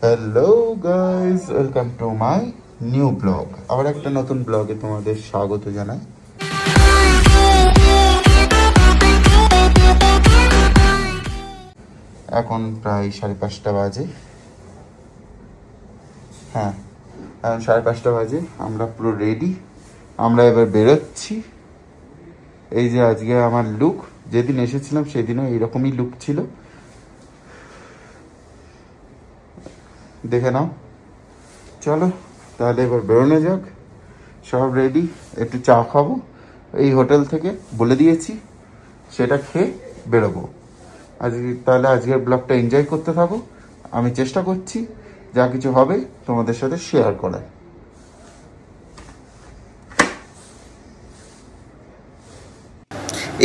Hello guys, welcome to my new blog. আবার একটা নতুন ব্লগে তোমাদের স্বাগত জানাই। এখন প্রায় 5:30 বাজে। হ্যাঁ, এখন 5:30 বাজে। আমরা পুরো রেডি। আমরা এবার বেরোচ্ছি। এই যে আজকে আমার লুক, যেদিন এসেছিলাম সেদিনও এইরকমই লুক ছিল, দেখে নাও। চলো তাহলে এবার বেরোনো যাক। সব রেডি, একটু চা খাবো এই হোটেল থেকে, বলে দিয়েছি, সেটা খেয়ে বেরোবো আজকে। তাহলে আজকের ব্লগটা এনজয় করতে থাকো। আমি চেষ্টা করছি যা কিছু হবে তোমাদের সাথে শেয়ার করার।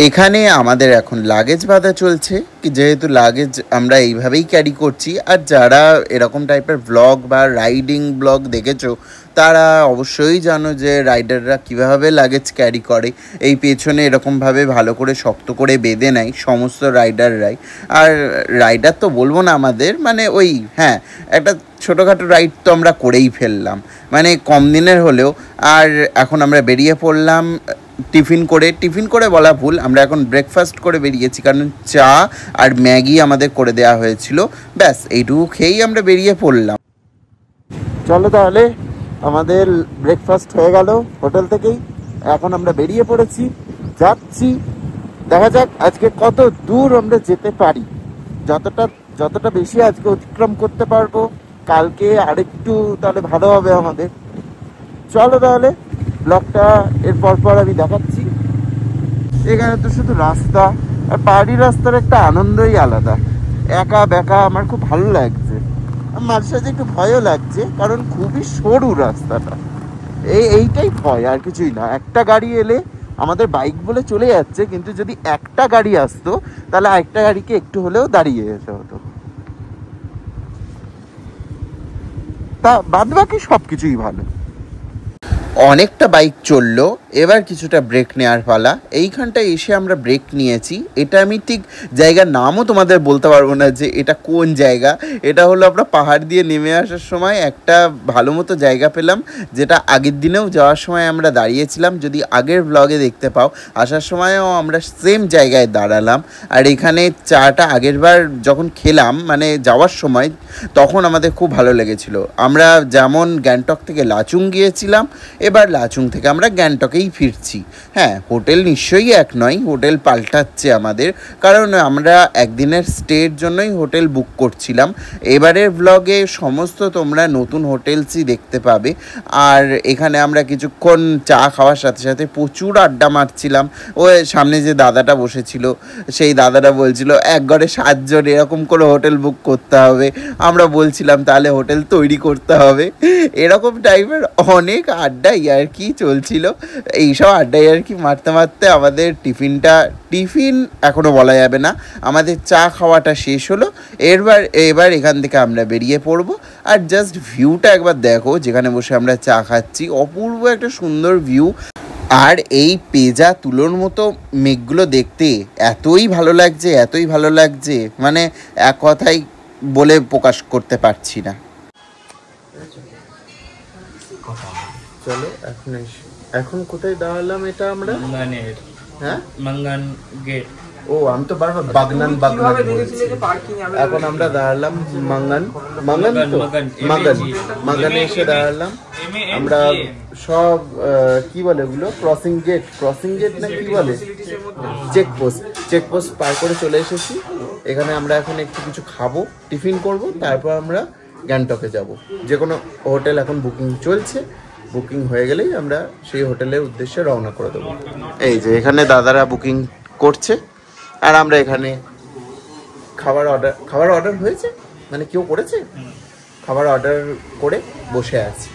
এখানে আমাদের এখন লাগেজ বাঁধা চলছে, যেহেতু লাগেজ আমরা এইভাবেই ক্যারি করছি। আর যারা এরকম টাইপের ব্লগ বা রাইডিং ব্লগ দেখেছো তারা অবশ্যই জানো যে রাইডাররা কীভাবে লাগেজ ক্যারি করে। এই পেছনে এরকমভাবে ভালো করে শক্ত করে বেঁধে নেয় সমস্ত রাইডাররাই। আর রাইডার তো বলবো না আমাদের, মানে ওই হ্যাঁ একটা ছোটোখাটো রাইড তো আমরা করেই ফেললাম, মানে কম দিনের হলেও। আর এখন আমরা বেরিয়ে পড়লাম টিফিন করে বলা ভুল, আমরা এখন ব্রেকফাস্ট করে বেরিয়েছি, কারণ চা আর ম্যাগি আমাদের করে দেওয়া হয়েছিল। ব্যাস এইটুকু খেয়েই আমরা বেরিয়ে পড়লাম। চলো তাহলে, আমাদের ব্রেকফাস্ট হয়ে গেল হোটেল থেকেই। এখন আমরা বেরিয়ে পড়েছি, যাচ্ছি। দেখা যাক আজকে কত দূর আমরা যেতে পারি। যতটা বেশি আজকে অতিক্রম করতে পারবো, কালকে আরেকটু তাহলে ভালো হবে আমাদের। চলো তাহলে, ব্লগটা এর পর আমি দেখাচ্ছি। এখানে তো শুধু রাস্তা, আর পাহাড়ি রাস্তার একটা আনন্দই আলাদা। একা বেকা আমার খুব ভালো লাগছে। মাঝে সাঝে একটু ভয়ও লাগছে, কারণ খুবই সরু রাস্তাটা। এইটাই ভয়, আর কিছুই না। একটা গাড়ি এলে আমাদের বাইক বলে চলে যাচ্ছে, কিন্তু যদি একটা গাড়ি আসতো তাহলে আরেকটা গাড়িকে একটু হলেও দাঁড়িয়ে যেতে হতো। তা বাদ বাকি সব কিছুই ভালো। অনেকটা বাইক চললো, এবার কিছুটা ব্রেক নেওয়ার পালা। এইখানটায় এসে আমরা ব্রেক নিয়েছি। এটা আমি ঠিক জায়গার নামও তোমাদের বলতে পারবো না যে এটা কোন জায়গা। এটা হলো আমরা পাহাড় দিয়ে নেমে আসার সময় একটা ভালো মতো জায়গা পেলাম, যেটা আগের দিনেও যাওয়ার সময় আমরা দাঁড়িয়েছিলাম। যদি আগের ব্লগে দেখতে পাও, আসার সময়ও আমরা সেম জায়গায় দাঁড়ালাম। আর এখানে চাটা আগেরবার যখন খেলাম, মানে যাওয়ার সময়, তখন আমাদের খুব ভালো লেগেছিল। আমরা যেমন গ্যাংটক থেকে লাচুং গিয়েছিলাম, এবার লাচুং থেকে আমরা গ্যাংটকেই ফিরছি। হ্যাঁ, হোটেল নিশ্চয়ই এক নয়, হোটেল পাল্টাচ্ছে আমাদের, কারণ আমরা একদিনের স্টের জন্যই হোটেল বুক করছিলাম। এবারের ব্লগে সমস্ত তোমরা নতুন হোটেলসই দেখতে পাবে। আর এখানে আমরা কিছুক্ষণ চা খাওয়ার সাথে সাথে প্রচুর আড্ডা মারছিলাম। ওই সামনে যে দাদাটা বসেছিল, সেই দাদাটা বলছিল এক ঘরে 7 জন এরকম করে হোটেল বুক করতে হবে। আমরা বলছিলাম তাহলে হোটেল তৈরি করতে হবে। এরকম টাইপের অনেক আড্ডা আর কি চলছিল। এইসব আড্ডাই আর কি মারতে মারতে আমাদের টিফিন এখনও বলা যাবে না, আমাদের চা খাওয়াটা শেষ হলো। এবার এখান থেকে আমরা বেরিয়ে পড়বো। আর জাস্ট ভিউটা একবার দেখো, যেখানে বসে আমরা চা খাচ্ছি, অপূর্ব একটা সুন্দর ভিউ। আর এই পেঁজা তুলোর মতো মেঘগুলো দেখতে এতই ভালো লাগছে, মানে এক কথাই বলে প্রকাশ করতে পারছি না। চলো এখন কোথায় দাঁড়ালাম এটা আমরা? মাঙ্গানের, হ্যাঁ, মাঙ্গান গেট। ও আমি তো বারবার বাগনান বলছি। এখন আমরা দাঁড়ালাম মাঙ্গানে এসে দাঁড়ালাম আমরা। সব কি বলে ওগুলো, ক্রসিং গেট না কি বলে, চেকপোস্ট পার করে চলে এসেছি। এখানে আমরা এখন একটু কিছু খাবো, টিফিন করব, তারপর আমরা গ্যাংটকে যাব। যে কোনো হোটেল এখন বুকিং চলছে, বুকিং হয়ে গেলেই আমরা সেই হোটেলের উদ্দেশ্যে রওনা করে দেবো। এই যে এখানে দাদারা বুকিং করছে, আর আমরা এখানে খাবার অর্ডার হয়েছে, মানে কেউ করেছে, খাবার অর্ডার করে বসে আছি।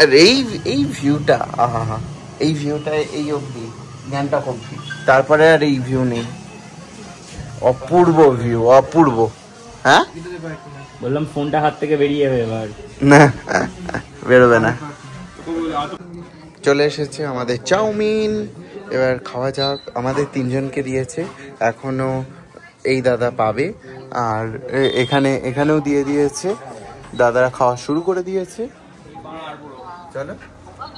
আর এই ভিউটা, আহা, এই ভিউটা এই অবধি, গ্যাংটক অবধি, তারপরে আর এই ভিউ নেই। অপূর্ব ভিউ, অপূর্ব। হ্যাঁ, বললাম ফোনটা হাত থেকে বেরিয়ে যাবে এবার। না, বেরোবে না। চলে এসেছে আমাদের চাউমিন, এবার খাওয়া যাক। আমাদের 3 জনকে দিয়েছে, এখনো এই দাদা পাবে। আর এখানেও দিয়ে দিয়েছে, দাদারা খাওয়া শুরু করে দিয়েছে। চলো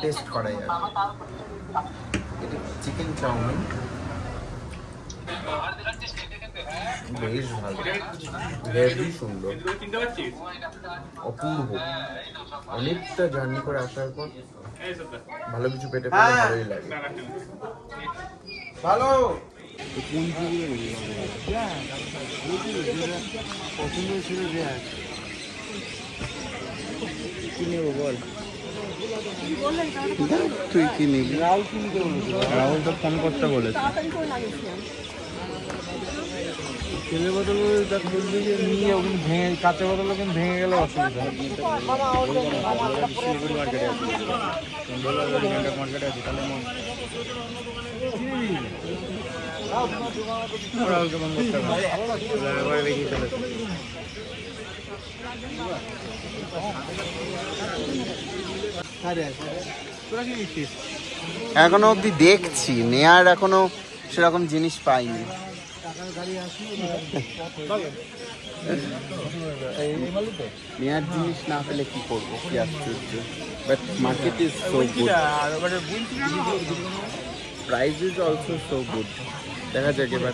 টেস্ট করাই আর এটা চিকেন চাউমিন, বেশ ভালো, হেভি সুন্দর, অপূর্ব। অনেকটা জার্নি করে আসার পর ভালো কিছু পেটে পেলে ভালোই লাগে। ভালো পছন্দ ছিল যে কি নেবো বল, তুই কি নিবি? রাহুল কি নিতে বলেছিল? রাহুল তো ফোন করতে বলেছে। তেলের বোতল বলবি যে নিয়ে ওখানে ভেঙে, কাঁচের বোতল ওখানে ভেঙে গেলে অসুবিধা। শিলিগুড়ি মার্কেটে আছে, মার্কেটে আছে, তাহলে রাহুলকে ফোন করতে হবে, বেরিয়ে চলেছে। এখনো অব্দি দেখছি, নেয়ার এখনো সেরকম জিনিস পাইনি। নেয়ার জিনিস না পেলে কি করবো, কি আশ্চর্য। But market is so good, price is also so good. দেখা যাক এবার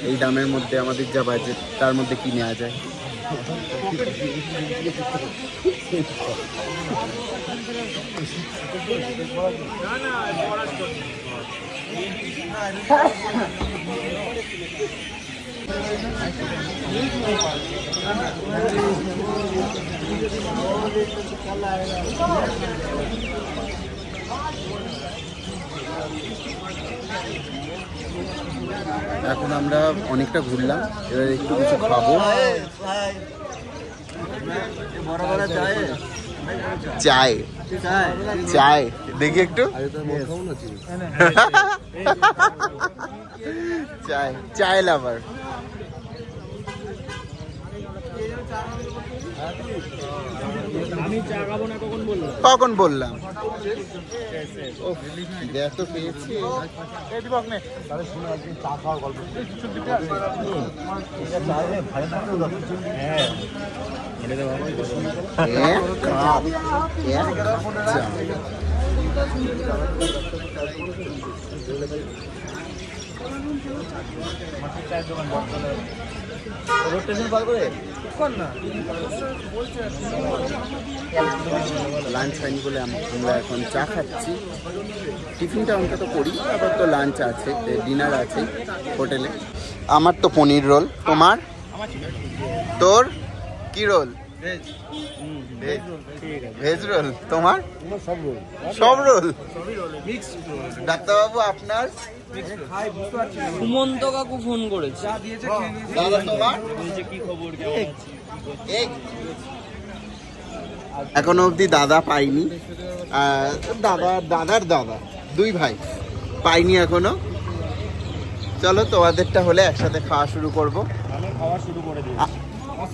এই দামের মধ্যে আমাদের যা বাজেট তার মধ্যে কি নেওয়া যায়। এখন আমরা অনেকটা ঘুরলাম, এবার একটু কিছু খাবো। চায় চায় দেখি একটু, চায় চায় লাভার। আমি চা খাবো না কখন বললাম? কখন বললাম? এত পেয়েছি। লাঞ্চ হয়নি বলে আমরা এখন চা খাচ্ছি। টিফিনটা অন্তত করি, আবার তো লাঞ্চ আছে, ডিনার আছে হোটেলে। আমার তো পনির রোল, তোমার? তোর কি রোল? Veg role. তোমার? সব রোল। ডাক্তারবাবু আপনার? সুমন্ত কাকু ফোন করেছে। দাদা তোমার? কি খবর? এখনো অবধি দাদা পাইনি, দাদার দাদা দুই ভাই পাইনি এখনো। চলো তোমাদেরটা হলে একসাথে খাওয়া শুরু করবো।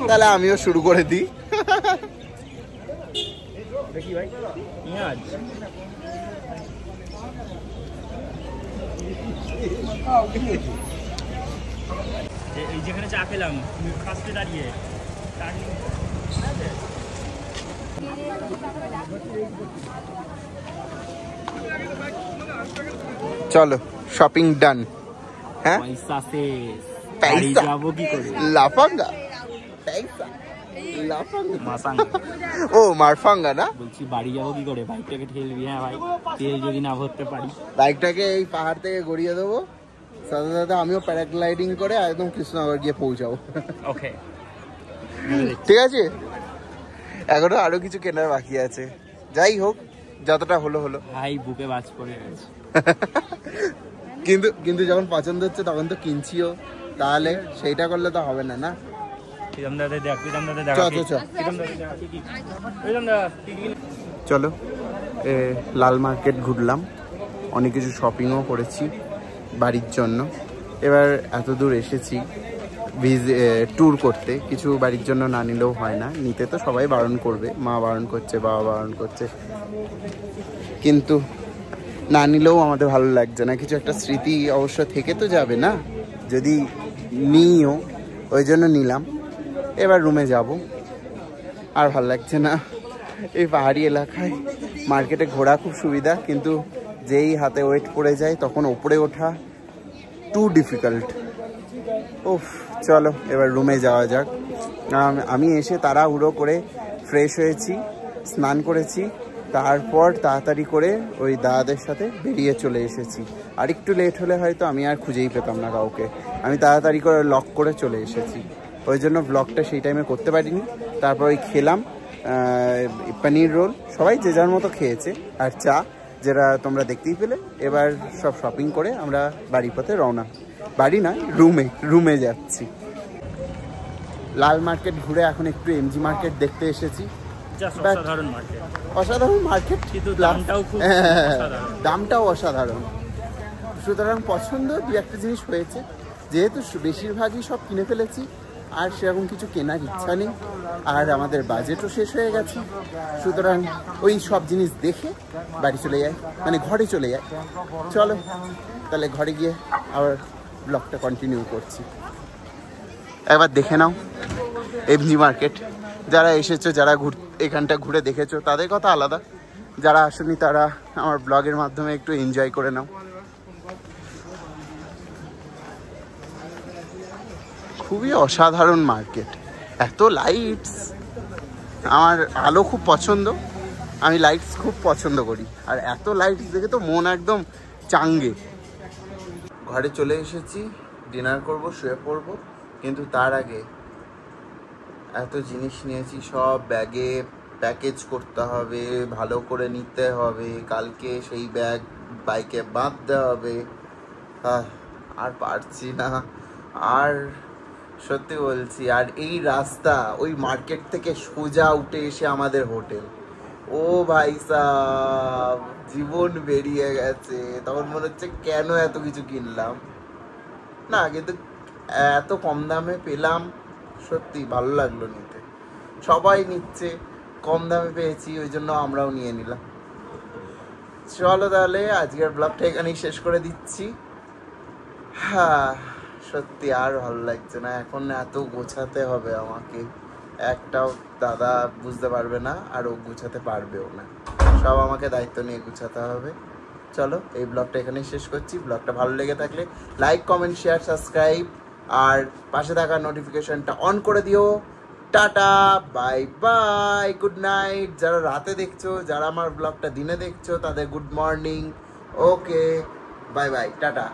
তাহলে আমিও শুরু করে দিই। দেখি ভাই, পেঁয়াজ এই যেখানে চা খেলাম ফার্স্টে দাঁড়িয়ে, চলো শপিং ডান। হ্যাঁ পয়সা শেষ, পয়সা যাবো কি করে? লাফাঙ্গা পয়সা লাফাঙ্গা মাসাঙ্গা। ও মারফাঙ্গা না? বলছি বাড়ি যাবো কি করে? বাইকটাকে ঠেলবি? হ্যাঁ ভাই, তেল যদি না ভরতে পারি। বাইকটাকে এই পাহাড় থেকে গড়িয়ে দেবো, সাথে সাথে আমিও প্যারাগ্লাইডিং করে একদম কৃষ্ণনগর গিয়ে পৌঁছাবো। ওকে ঠিক আছে। এখনো আরো কিছু কেনার বাকি আছে, যাই হোক যতটা হলো হলো। ভাই বুকে বাজ পড়ে গেছে। কিন্তু যখন পছন্দ হচ্ছে তখন তো কিনছিও, তাহলে সেইটা করলে তো হবে না। না চলো লাল মার্কেট ঘুরলাম, অনেক কিছু শপিংও করেছি বাড়ির জন্য। এবার এত দূর এসেছি ট্যুর করতে, কিছু বাড়ির জন্য না নিলেও হয় না, নিতে তো সবাই বারণ করবে, মা বারণ করছে, বাবা বারণ করছে, কিন্তু না নিলেও আমাদের ভালো লাগছে না। কিছু একটা স্মৃতি অবশ্য থেকে তো যাবে না, যদি নিও ওই জন্য নিলাম। এবার রুমে যাব। আর ভালো লাগছে না এই পাহাড়ি এলাকায়। মার্কেটে ঘোরা খুব সুবিধা, কিন্তু যেই হাতে ওয়েট পড়ে যায় তখন ওপরে ওঠা টু ডিফিকাল্ট। উফ, চলো এবার রুমে যাওয়া যাক। আমি এসে তাড়াহুড়ো করে ফ্রেশ হয়েছি, স্নান করেছি, তারপর তাড়াতাড়ি করে ওই দাদাদের সাথে বেরিয়ে চলে এসেছি। আর একটু লেট হলে হয়তো আমি আর খুঁজেই পেতাম না কাউকে। আমি তাড়াতাড়ি করে লক করে চলে এসেছি, ওই জন্য ব্লগটা সেই টাইমে করতে পারিনি। তারপর ওই খেলাম পনির রোল, সবাই যে যার মতো খেয়েছে, আর চা, যেটা তোমরা দেখতেই পেলে। এবার সব শপিং করে আমরা বাড়ির পথে রওনা। বাড়ি না, রুমে যাচ্ছি। লাল মার্কেট ঘুরে এখন একটু এমজি মার্কেট দেখতে এসেছি। অসাধারণ মার্কেট, দামটাও অসাধারণ। সুতরাং পছন্দ দু একটা জিনিস হয়েছে, যেহেতু বেশিরভাগই সব কিনে ফেলেছি আর সেরকম কিছু কেনার ইচ্ছা নেই, আর আমাদের বাজেটও শেষ হয়ে গেছে। সুতরাং ওই সব জিনিস দেখে বাড়ি চলে যায়, মানে ঘরে চলে যায়। চলো তাহলে ঘরে গিয়ে আবার ব্লগটা কন্টিনিউ করছি। একবার দেখে নাও এমজি মার্কেট। যারা এসেছো, যারা এখানটা ঘুরে দেখেছো, তাদের কথা আলাদা। যারা আসেনি তারা আমার ব্লগের মাধ্যমে একটু এনজয় করে নাও। খুবই অসাধারণ মার্কেট, এত লাইটস। আমার আলো খুব পছন্দ, আমি লাইটস খুব পছন্দ করি, আর এত লাইটস দেখে তো মন একদম চাঙ্গে। ঘরে চলে এসেছি, ডিনার করব, শুয়ে পড়বো। কিন্তু তার আগে এত জিনিস নিয়েছি, সব ব্যাগে প্যাকেজ করতে হবে, ভালো করে নিতে হবে, কালকে সেই ব্যাগ বাইকে বাঁধতে হবে। আর পারছি না, আর সত্যি বলছি। আর এই রাস্তা ওই মার্কেট থেকে সোজা উঠে এসে আমাদের হোটেল। ও ভাই সাব, জীবন বেরিয়ে গেছে। তখন মনে হচ্ছে কেন এত কিছু কিনলাম না, কিন্তু এত কম দামে পেলাম, সত্যি ভালো লাগলো নিতে। সবাই নিচ্ছে, কম দামে পেয়েছি, ওই জন্য আমরাও নিয়ে নিলাম। চলো তাহলে আজকের ব্লগটা এখানেই শেষ করে দিচ্ছি। হ্যাঁ, সত্যি আর ভালো লাগছে না। এখন এত গোছাতে হবে আমাকে, একটাও দাদা বুঝতে পারবে না, আর ও গুছাতে পারবেও না। সব আমাকে দায়িত্ব নিয়ে গুছাতে হবে। চলো এই ব্লগটা এখানেই শেষ করছি। ব্লগটা ভালো লেগে থাকলে লাইক, কমেন্ট, শেয়ার, সাবস্ক্রাইব, আর পাশে থাকা নোটিফিকেশনটা অন করে দিও। Tata, bye bye, good night. যারা রাতে দেখছো, যারা আমার ব্লগটা দিনে দেখছো, তাদের গুড মর্নিং। ওকে, বাই বাই, টাটা।